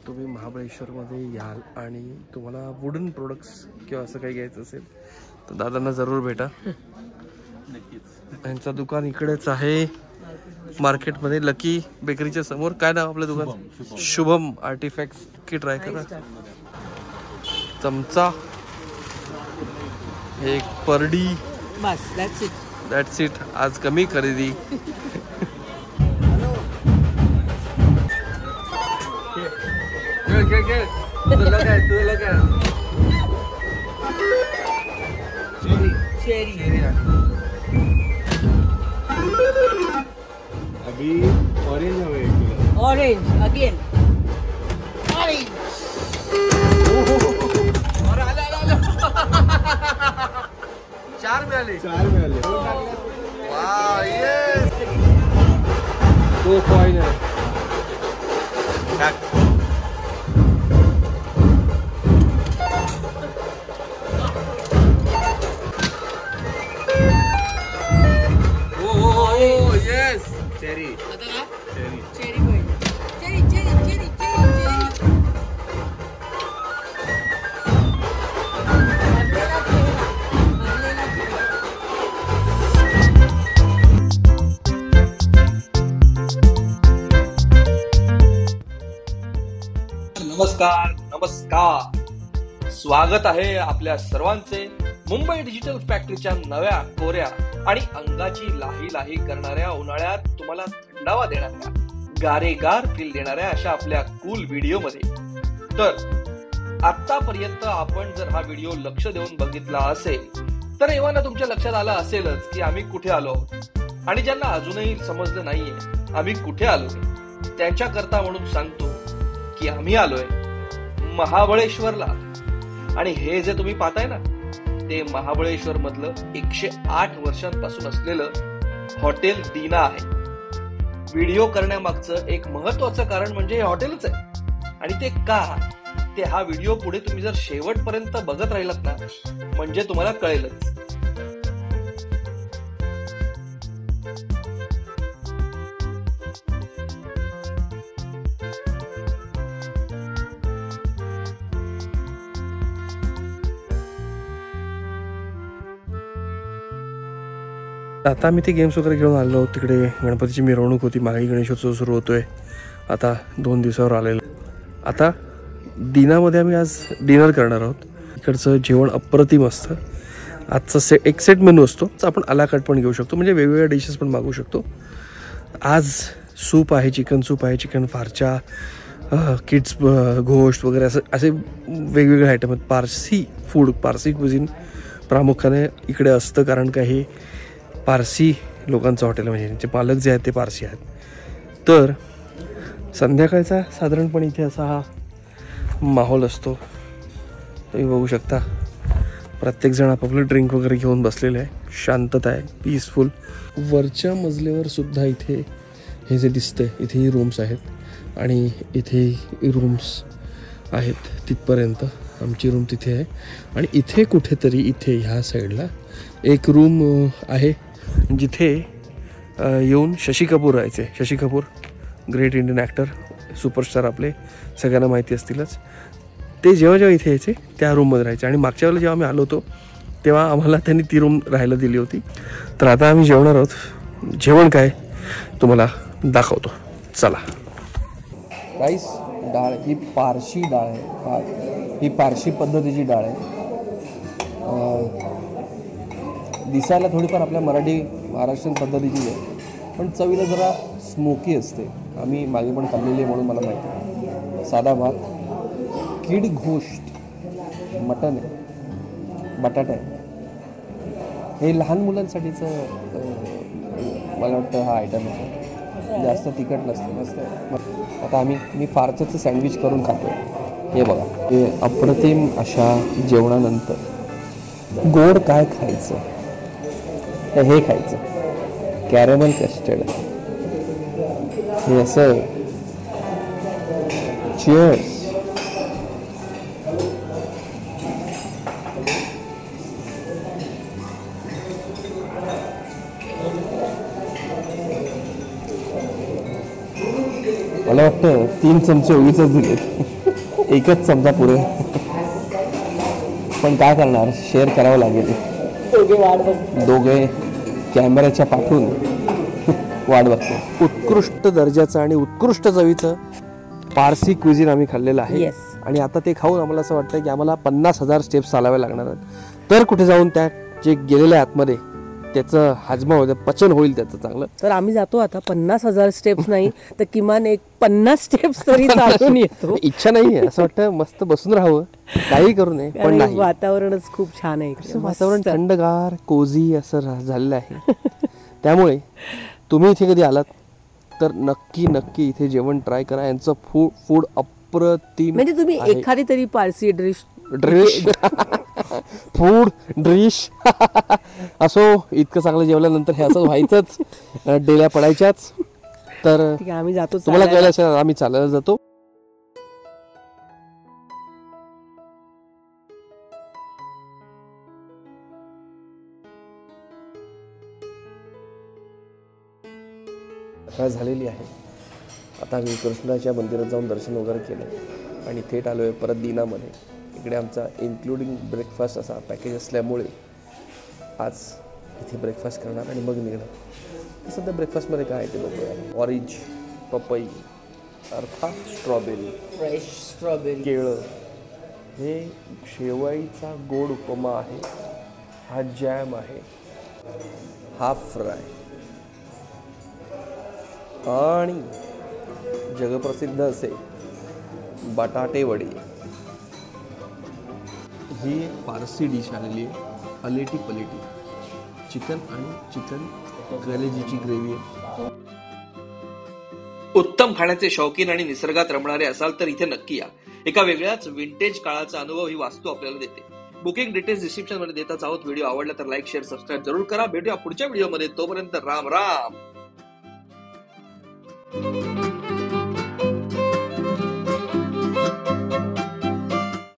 तुम्ही महाबळेश्वरमध्ये याल आणि तुम्हाला वुडन प्रोडक्ट्स किंवा असं काही घ्यायचं असेल तर दादांना जरूर भेटा. नक्कीच. यांचं दुकान इकडेच आहे मार्केटमध्ये, लकी बेकरीच्या समोर. काय नाव आपलं दुकान? शुभम आर्टिफॅक्ट्स. की ट्राय करा. चमचा, एक परडी, बस दॅट्स इट. That's it. आज कमी खरेदी. तुला काय शेरी अभी ऑरेंज हवे. Orange again orange. चार मिळाले. 4 मिळाले. Wow, yes. तो कॉइन आहे. येस. चेरी. चेरी. चेरी पाहिजे. Cherry cherry cherry cherry cherry. नमस्कार नमस्कार, स्वागत आहे आपल्या सर्वांचे मुंबई डिजिटल फॅक्टरीच्या नव्या कोऱ्या आणि अंगाची लाही लाही करणाऱ्या, उन्हाळ्यात तुम्हाला थंडावा देणाऱ्या, गारेगार फील देणाऱ्या अशा आपल्या कूल व्हिडिओ मध्ये. तर आतापर्यंत आपण जर हा व्हिडिओ लक्ष देऊन बघितला असेल तर एव्हाना तुमच्या लक्षात आलं असेलच की आम्ही कुठे आलो आहोत. आणि ज्यांना अजूनही समजलं नाहीये आम्ही कुठे आलोय, त्यांच्याकरता म्हणून सांगतो की आम्ही आलोय महाबळेश्वरला. आणि हे जे तुम्ही पाहताय ना, ते महाबळेश्वर मधलं 108 वर्षांपासून असलेलं हॉटेल दीना आहे. व्हिडिओ करण्यामागचं एक महत्वाचं कारण म्हणजे हे हॉटेलच आहे. आणि ते का, ते हा व्हिडिओ पुढे तुम्ही जर शेवटपर्यंत बघत राहिलात ना, म्हणजे तुम्हाला कळेलच. आता आम्ही ते गेम्स वगैरे घेऊन आलो. तिकडे गणपतीची मिरवणूक होती, मागे गणेशोत्सव सुरू होतोय. आता 2 दिवसावर आलेलं. आता दीनामध्ये आम्ही आज डिनर करणार आहोत. इकडचं जेवण अप्रतिम असतं. आजचा एक सेट मेनू असतो, आपण अलाकाट पण घेऊ शकतो, म्हणजे वेगवेगळ्या डिशेस पण मागू शकतो. आज सूप आहे, चिकन सूप आहे, चिकन फारच्या, किड्स घोस्ट वगैरे असे वेगवेगळे आयटम आहेत. पारसी फूड, पारसी क्विझिन प्रामुख्याने इकडे असतं, कारण का हे पारसी लोकांचं हॉटेल, म्हणजे त्यांचे पालक जे आहेत ते पारसी आहेत. तर संध्याकाळचा साधारणपणे इथे असा हा माहोल असतो. तुम्ही बघू शकता, प्रत्येकजण आपापलं ड्रिंक वगैरे घेऊन बसलेलं आहे. शांतता आहे, पीसफुल. वरच्या मजल्यावर सुद्धा इथे हे जे दिसतंय, इथेही रूम्स आहेत आणि इथे रूम्स आहेत तिथपर्यंत. आमची रूम तिथे आहे आणि इथे कुठेतरी इथे ह्या साईडला एक रूम आहे जिथे येऊन शशी कपूर राहायचे. Shashi Kapoor great Indian actor, superstar, आपले सगळ्यांना माहिती असतीलच. ते जेव्हा जेव्हा इथे यायचे त्या रूममध्ये राहायचे. आणि मागच्या वेळेला जेव्हा आम्ही आलो होतो तेव्हा आम्हाला त्यांनी ती रूम राहायला दिली होती. तर आता आम्ही जेवणार आहोत. जेवण काय तुम्हाला दाखवतो, चला. राईस डाळ ही पारशी डाळ आहे, ही पारशी पद्धतीची डाळ आहे. दिसायला थोडीफार आपल्या महाराष्ट्रीयन पद्धतीची आहे, पण चवीला जरा स्मोकी असते. आम्ही मागे पण खाल्लेली आहे म्हणून मला माहिती आहे. साधा भात, किड घोस्ट, मटण आहे, बटाटा आहे. हे लहान मुलांसाठीचं मला वाटतं हा आयटम आहे. जास्त तिखट नसतं, मस्त आहे. आता मी फारच्याचं सँडविच करून खातो. हे बघा, हे अप्रतिम अशा जेवणानंतर गोड काय खायचं, तर हे खायचं. कॅरेमल कस्टर्ड हे असं. चिअर्स. मला वाटतं 3 चमचे उगीच दिलेत, एकच चमचा पुरे. पण काय करणार, शेअर करावं लागेल. दोघे कॅमेऱ्याच्या पाठून वाट बघतो. उत्कृष्ट दर्जाचं आणि उत्कृष्ट चवीचं पारसी क्विझिन आम्ही खाल्लेलं आहे. आणि आता ते खाऊन आम्हाला असं वाटतं की आम्हाला 50,000 स्टेप्स चालावे लागणार आहेत, तर कुठे जाऊन त्या जे गेलेल्या आतमध्ये त्याचं हाजमा होईल, पचन होईल त्याचं चांगलं. तर आम्ही जातो आता 50,000 स्टेप्स नाही तर किमान एक 50 स्टेप्स तरी चालून येतो. इच्छा नाहीये, असं वाटतं मस्त बसून राहावं, काही करू नये, पण नाही. वातावरणच खूप छान आहे इकडे. वातावरण थंडगार कोझी असं झालेलं आहे. त्यामुळे तुम्ही इथे कधी आलात तर नक्की नक्की इथे जेवण ट्राय करा. यांचं फूड अप्रतिम. म्हणजे तुम्ही एखादी तरी पारसी डिश फूड डिश असो, इतकं चांगलं जेवल्यानंतर हे असं व्हायचंच, डेल्या पडायच्याच. तर आम्ही जातो, तुम्हाला कळलं असेल आम्ही चालायला जातो. झालेली आहे. आता आम्ही कृष्णाच्या मंदिरात जाऊन दर्शन वगैरे केलं आणि थेट आलो आहे परत दीनामध्ये. इकडे आमचा इन्क्लुडिंग ब्रेकफास्ट असा पॅकेज असल्यामुळे आज इथे ब्रेकफास्ट करणार आणि मग निघणार. सध्या ब्रेकफास्टमध्ये काय आहे ते बघूया. ऑरेंज, पपई अर्थात स्ट्रॉबेरी, फ्रेश स्ट्रॉबेरी, केळं, हे शेवईचा गोड उपमा आहे, हा जॅम आहे, हाफ फ्राय आणि जगप्रसिद्ध असे बटाटे वडी. ही पारसी डिश आलेली आहे, अलेटी पलेटी. चिकन आणि चिकन कलेजीची ग्रेव्ही आहे. उत्तम खाण्याचे शौकीन आणि निसर्गात रमणारे असाल तर इथे नक्की या. एका वेगळ्याच विंटेज काळाचा अनुभव ही वास्तू आपल्याला देते. बुकिंग डिटेल्स डिस्क्रिप्शन मध्ये देताच आहोत. व्हिडिओ आवडला तर लाईक, शेअर, सबस्क्राईब जरूर करा. भेटूया पुढच्या व्हिडिओमध्ये. तोपर्यंत राम राम.